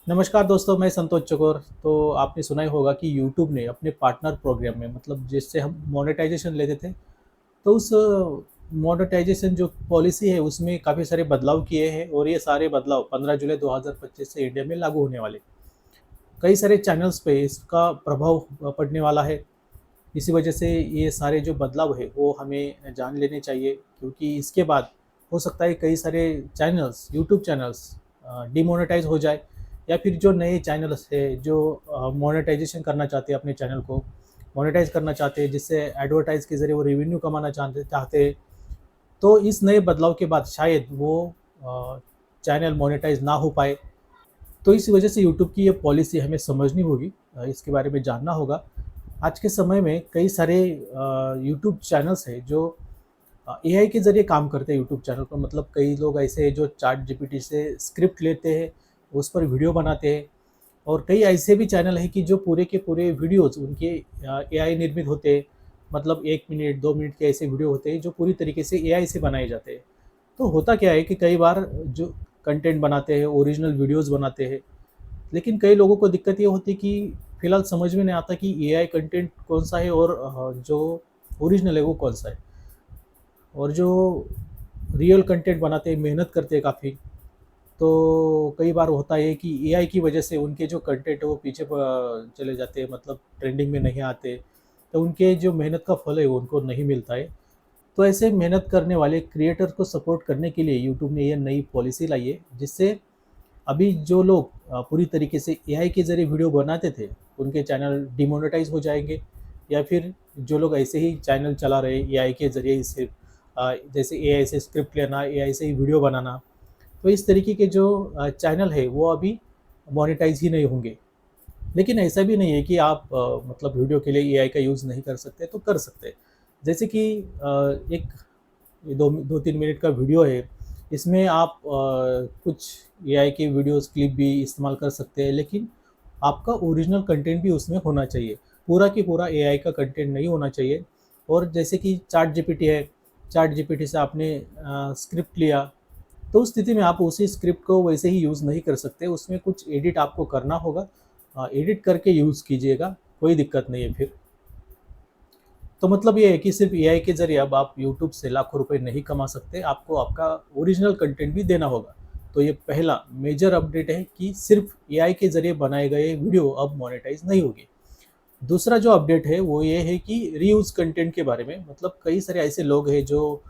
नमस्कार दोस्तों, मैं संतोष चकोर। तो आपने सुना ही होगा कि यूट्यूब ने अपने पार्टनर प्रोग्राम में मतलब जिससे हम मोनेटाइजेशन लेते थे, तो उस मोनेटाइजेशन जो पॉलिसी है उसमें काफ़ी सारे बदलाव किए हैं और ये सारे बदलाव 15 जुलाई 2025 से इंडिया में लागू होने वाले। कई सारे चैनल्स पे इसका प्रभाव पड़ने वाला है। इसी वजह से ये सारे जो बदलाव है वो हमें जान लेने चाहिए, क्योंकि इसके बाद हो सकता है कई सारे चैनल्स, यूट्यूब चैनल्स डिमोनेटाइज हो जाए, या फिर जो नए चैनल्स है जो मोनेटाइजेशन करना चाहते हैं, अपने चैनल को मोनेटाइज करना चाहते हैं, जिससे एडवर्टाइज के ज़रिए वो रेवेन्यू कमाना चाहते चाहते हैं, तो इस नए बदलाव के बाद शायद वो चैनल मोनेटाइज ना हो पाए। तो इस वजह से यूट्यूब की ये पॉलिसी हमें समझनी होगी, इसके बारे में जानना होगा। आज के समय में कई सारे यूट्यूब चैनल्स हैं जो एआई के ज़रिए काम करते हैं यूट्यूब चैनल पर। मतलब कई लोग ऐसे हैं जो चैट जीपीटी से स्क्रिप्ट लेते हैं, उस पर वीडियो बनाते हैं। और कई ऐसे भी चैनल हैं कि जो पूरे के पूरे वीडियोज़ उनके एआई निर्मित होते हैं। मतलब 1 मिनट, 2 मिनट के ऐसे वीडियो होते हैं जो पूरी तरीके से एआई से बनाए जाते हैं। तो होता क्या है कि कई बार जो कंटेंट बनाते हैं, ओरिजिनल वीडियोज़ बनाते हैं, लेकिन कई लोगों को दिक्कत ये होती है कि फिलहाल समझ में नहीं आता कि एआई कंटेंट कौन-सा है और जो ओरिजिनल है वो कौन-सा है। और जो रियल कंटेंट बनाते हैं, मेहनत करते हैं काफ़ी, तो कई बार होता है कि एआई की वजह से उनके जो कंटेंट है वो पीछे चले जाते हैं, मतलब ट्रेंडिंग में नहीं आते। तो उनके जो मेहनत का फल है वो उनको नहीं मिलता है। तो ऐसे मेहनत करने वाले क्रिएटर को सपोर्ट करने के लिए यूट्यूब ने ये नई पॉलिसी लाई है, जिससे अभी जो लोग पूरी तरीके से एआई के ज़रिए वीडियो बनाते थे, उनके चैनल डिमोनेटाइज़ हो जाएँगे। या फिर जो लोग ऐसे ही चैनल चला रहे एआई के ज़रिए ही सिर्फ़ जैसे एआई से स्क्रिप्ट लेना, एआई से ही वीडियो बनाना, तो इस तरीके के जो चैनल है वो अभी मोनेटाइज़ ही नहीं होंगे। लेकिन ऐसा भी नहीं है कि आप मतलब वीडियो के लिए एआई का यूज़ नहीं कर सकते, तो कर सकते हैं। जैसे कि एक 2-3 मिनट का वीडियो है, इसमें आप कुछ एआई के वीडियोज़ क्लिप भी इस्तेमाल कर सकते हैं, लेकिन आपका ओरिजिनल कंटेंट भी उसमें होना चाहिए। पूरा की पूरा एआई का कंटेंट नहीं होना चाहिए। और जैसे कि चैट जीपीटी है, चैट जीपीटी से आपने स्क्रिप्ट लिया, तो उस स्थिति में आप उसी स्क्रिप्ट को वैसे ही यूज़ नहीं कर सकते, उसमें कुछ एडिट आपको करना होगा। एडिट करके यूज़ कीजिएगा, कोई दिक्कत नहीं है फिर। तो मतलब ये है कि सिर्फ़ एआई के ज़रिए अब आप यूट्यूब से लाखों रुपए नहीं कमा सकते, आपको आपका ओरिजिनल कंटेंट भी देना होगा। तो ये पहला मेजर अपडेट है कि सिर्फ़ एआई के ज़रिए बनाए गए वीडियो अब मोनेटाइज़ नहीं होंगे। दूसरा जो अपडेट है वो ये है कि रीयूज़ कंटेंट के बारे में। मतलब कई सारे ऐसे लोग हैं जो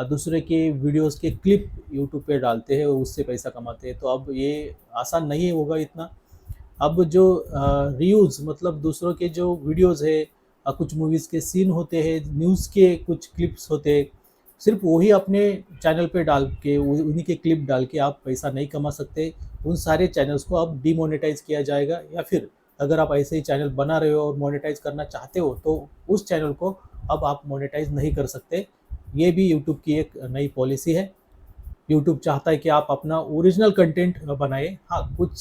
दूसरे के वीडियोज़ के क्लिप यूट्यूब पे डालते हैं और उससे पैसा कमाते हैं। तो अब ये आसान नहीं होगा इतना। अब जो रीयूज़ मतलब दूसरों के जो वीडियोज़ है, कुछ मूवीज़ के सीन होते हैं, न्यूज़ के कुछ क्लिप्स होते हैं, सिर्फ़ वही अपने चैनल पे डाल के उन्हीं के क्लिप डाल के आप पैसा नहीं कमा सकते। उन सारे चैनल्स को अब डिमोनेटाइज़ किया जाएगा, या फिर अगर आप ऐसे ही चैनल बना रहे हो और मोनेटाइज़ करना चाहते हो, तो उस चैनल को अब आप मोनेटाइज़ नहीं कर सकते। ये भी यूट्यूब की एक नई पॉलिसी है। यूट्यूब चाहता है कि आप अपना ओरिजिनल कंटेंट बनाएँ। हाँ, कुछ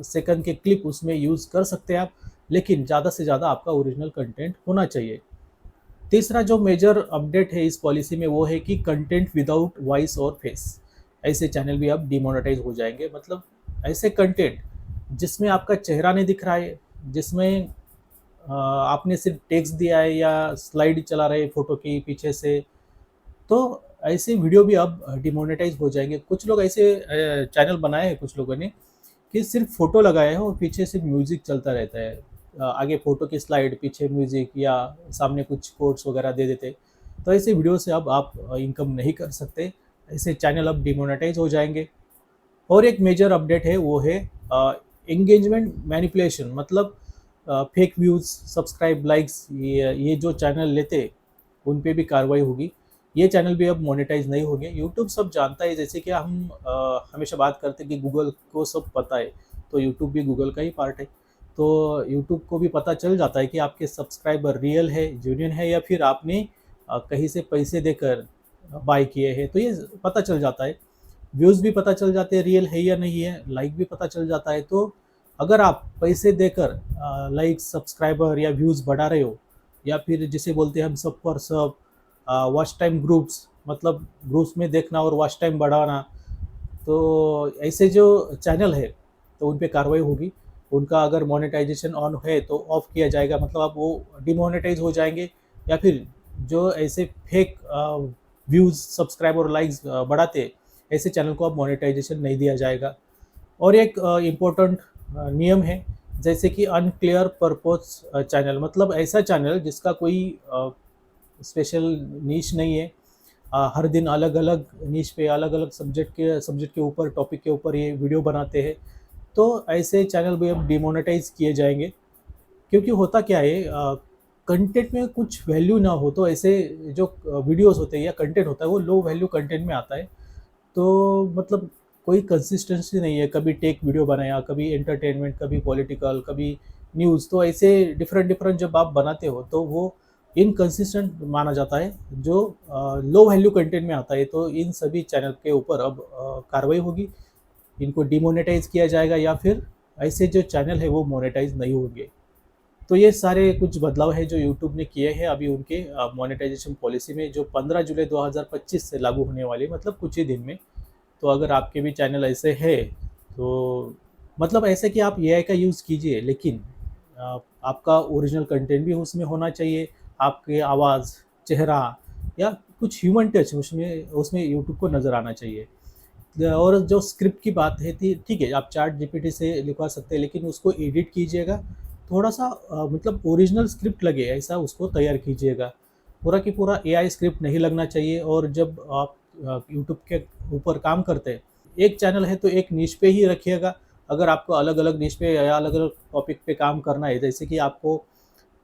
सेकंड के क्लिप उसमें यूज़ कर सकते हैं आप, लेकिन ज़्यादा से ज़्यादा आपका ओरिजिनल कंटेंट होना चाहिए। तीसरा जो मेजर अपडेट है इस पॉलिसी में वो है कि कंटेंट विदाउट वॉइस और फेस, ऐसे चैनल भी अब डिमोनेटाइज़ हो जाएँगे। मतलब ऐसे कंटेंट जिसमें आपका चेहरा नहीं दिख रहा है, जिसमें आपने सिर्फ़ टेक्स्ट दिया है या स्लाइड चला रहे हैं फ़ोटो के पीछे से, तो ऐसे वीडियो भी अब डिमोनेटाइज़ हो जाएँगे। कुछ लोग ऐसे चैनल बनाए हैं कुछ लोगों ने कि सिर्फ़ फ़ोटो लगाया है और पीछे सिर्फ़ म्यूज़िक चलता रहता है। आगे फ़ोटो की स्लाइड, पीछे म्यूज़िक या सामने कुछ कोट्स वगैरह दे देते। तो ऐसे वीडियो से अब आप इनकम नहीं कर सकते। ऐसे चैनल अब डिमोनेटाइज़ हो जाएँगे। और एक मेजर अपडेट है वो है एंगेजमेंट मैनिपुलेशन। मतलब फेक व्यूज़, सब्सक्राइब, लाइक्स, ये जो चैनल लेते उन पे भी कार्रवाई होगी। ये चैनल भी अब मोनेटाइज़ नहीं होंगे। यूट्यूब सब जानता है, जैसे कि हम हमेशा बात करते हैं कि गूगल को सब पता है, तो यूट्यूब भी गूगल का ही पार्ट है। तो यूट्यूब को भी पता चल जाता है कि आपके सब्सक्राइबर रियल है, जेन्युइन है, या फिर आपने कहीं से पैसे देकर बाय किए हैं, तो ये पता चल जाता है। व्यूज़ भी पता चल जाते हैं रियल है या नहीं है, लाइक भी पता चल जाता है। तो अगर आप पैसे देकर लाइक, सब्सक्राइबर या व्यूज़ बढ़ा रहे हो, या फिर जिसे बोलते हैं हम सब फॉर सब, वॉच टाइम ग्रुप्स, मतलब ग्रुप्स में देखना और वॉच टाइम बढ़ाना, तो ऐसे जो चैनल है तो उन पे कार्रवाई होगी। उनका अगर मोनेटाइजेशन ऑन है तो ऑफ किया जाएगा, मतलब अब वो डिमोनेटाइज हो जाएंगे, या फिर जो ऐसे फेक व्यूज़, सब्सक्राइब और लाइक्स बढ़ाते, ऐसे चैनल को अब मोनेटाइजेशन नहीं दिया जाएगा। और एक इम्पोर्टेंट नियम है, जैसे कि अनक्लियर पर्पस चैनल, मतलब ऐसा चैनल जिसका कोई स्पेशल नीश नहीं है। हर दिन अलग अलग नीश पे अलग अलग सब्जेक्ट के ऊपर, टॉपिक के ऊपर ये वीडियो बनाते हैं, तो ऐसे चैनल भी अब डिमोनेटाइज किए जाएंगे। क्योंकि होता क्या है, कंटेंट में कुछ वैल्यू ना हो तो ऐसे जो वीडियोस होते हैं या कंटेंट होता है वो लो वैल्यू कंटेंट में आता है। तो मतलब कोई कंसिस्टेंसी नहीं है, कभी टेक वीडियो बनाया, कभी एंटरटेनमेंट, कभी पॉलिटिकल, कभी न्यूज़, तो ऐसे डिफरेंट डिफरेंट जब आप बनाते हो तो वो इनकंसिस्टेंट माना जाता है, जो लो वैल्यू कंटेंट में आता है। तो इन सभी चैनल के ऊपर अब कार्रवाई होगी, इनको डिमोनेटाइज किया जाएगा, या फिर ऐसे जो चैनल है वो मोनेटाइज नहीं होंगे। तो ये सारे कुछ बदलाव है जो यूट्यूब ने किए हैं अभी उनके मोनेटाइजेशन पॉलिसी में, जो 15 जुलाई 2025 से लागू होने वाली है, मतलब कुछ ही दिन में। तो अगर आपके भी चैनल ऐसे है तो मतलब ऐसे कि आप एआई का यूज़ कीजिए, लेकिन आपका ओरिजिनल कंटेंट भी उसमें होना चाहिए, आपके आवाज़, चेहरा या कुछ ह्यूमन टच उसमें उसमें यूट्यूब को नज़र आना चाहिए। और जो स्क्रिप्ट की बात है थी, ठीक है, आप चैट जीपीटी से लिखवा सकते हैं, लेकिन उसको एडिट कीजिएगा, थोड़ा-सा मतलब ओरिजिनल स्क्रिप्ट लगे ऐसा उसको तैयार कीजिएगा। पूरा की पूरा एआई स्क्रिप्ट नहीं लगना चाहिए। और जब आप यूट्यूब के ऊपर काम करते हैं, एक चैनल है तो एक निश पे ही रखिएगा। अगर आपको अलग-अलग निश पे या अलग-अलग टॉपिक पे काम करना है, जैसे कि आपको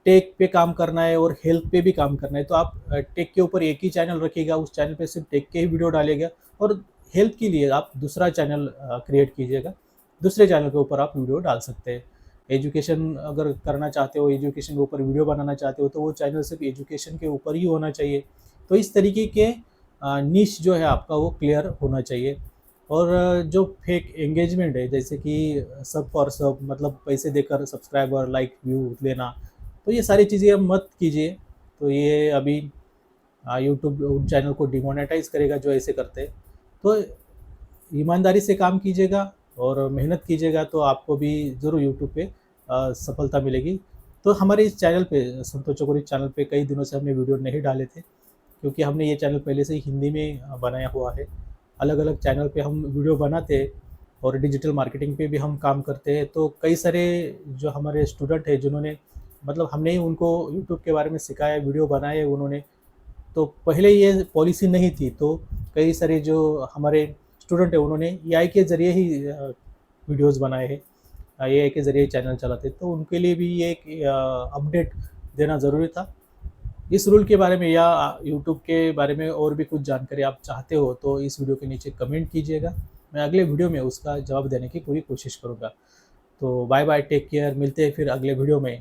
टेक पे काम करना है और हेल्थ पे भी काम करना है, तो आप टेक के ऊपर एक ही चैनल रखिएगा, उस चैनल पे सिर्फ टेक के ही वीडियो डालिएगा। और हेल्थ के लिए आप दूसरा चैनल क्रिएट कीजिएगा, दूसरे चैनल के ऊपर आप वीडियो डाल सकते हैं। एजुकेशन अगर करना चाहते हो, एजुकेशन के ऊपर वीडियो बनाना चाहते हो, तो वो चैनल सिर्फ एजुकेशन के ऊपर ही होना चाहिए। तो इस तरीके के निश जो है आपका वो क्लियर होना चाहिए। और जो फेक एंगेजमेंट है, जैसे कि सब फॉर सब, मतलब पैसे देकर सब्सक्राइबर, लाइक, व्यू लेना, तो ये सारी चीज़ें अब मत कीजिए। तो ये अभी यूट्यूब उन चैनल को डिमोनेटाइज करेगा जो ऐसे करते हैं। तो ईमानदारी से काम कीजिएगा और मेहनत कीजिएगा, तो आपको भी ज़रूर यूट्यूब पे सफलता मिलेगी। तो हमारे इस चैनल पे, संतोष चौधरी चैनल पे, कई दिनों से हमने वीडियो नहीं डाले थे, क्योंकि हमने ये चैनल पहले से ही हिंदी में बनाया हुआ है। अलग-अलग चैनल पे हम वीडियो बनाते हैं और डिजिटल मार्केटिंग पे भी हम काम करते हैं। तो कई सारे जो हमारे स्टूडेंट हैं, जिन्होंने मतलब हमने ही उनको यूट्यूब के बारे में सिखाया, वीडियो बनाए उन्होंने। तो पहले ये पॉलिसी नहीं थी, तो कई सारे जो हमारे स्टूडेंट हैं उन्होंने एआई के ज़रिए ही वीडियोज़ बनाए हैं, एआई के ज़रिए चैनल चलाते, तो उनके लिए भी ये एक अपडेट देना ज़रूरी था। इस रूल के बारे में या यूट्यूब के बारे में और भी कुछ जानकारी आप चाहते हो तो इस वीडियो के नीचे कमेंट कीजिएगा। मैं अगले वीडियो में उसका जवाब देने की पूरी कोशिश करूँगा। तो बाय बाय, टेक केयर, मिलते हैं फिर अगले वीडियो में।